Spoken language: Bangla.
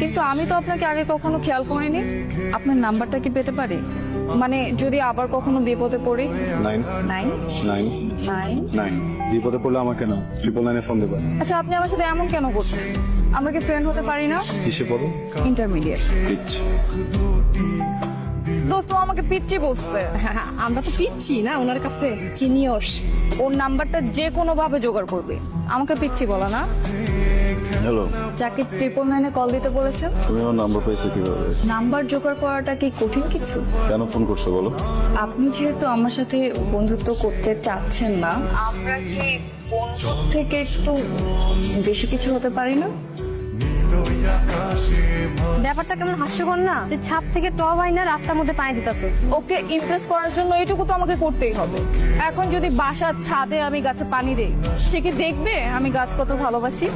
কিন্তু আমি তো আপনাকে আগে কখনো খেয়াল করিনি। আপনার নাম্বারটা কি পেতে পারি? মানে যদি আবার কখনো বিপদে পড়ি। 9 9 9 9 9 বিপদে পড়লে আমাকে না 999 ফোন দেবেন। আচ্ছা, আপনি আমার সাথে এমন কেন করছেন? আমরা কি ফ্রেন্ড হতে পারি না? কিসে পড়ো? ইন্টারমিডিয়েট। পিচ। দোস্ত আমাকে পিচ্চি বলছে। আমরা তো পিচ্ছি না, ওনার কাছে জিনিয়স। ওর নাম্বারটা যে কোনো ভাবে জোগাড় করবে, আমাকে পিচ্চি বলা না। হ্যালো, যাকে 999 কল দিতে বলেছেন, তুমি আমার নাম্বার পাইছো কিভাবে? নাম্বার জোগাড় করাটা কি কঠিন কিছু? কেন ফোন করছো বলো? আপনি যেহেতু আমার সাথে বন্ধুত্ব করতে চাচ্ছেন না, আমরা কি বন্ধুত্ব থেকে একটু বেশি কিছু হতে পারি না? ব্যাপারটা কেমন হাস্যকর না? তুই ছাদ থেকে টব আইনা রাস্তার মধ্যে পানি দিতেছিস। ওকে ইমপ্রেস করার জন্য এইটুকু তো আমাকে করতেই হবে। এখন যদি বাসার ছাদে আমি গাছে পানি দেই, সে কি দেখবে আমি গাছ কত ভালোবাসি?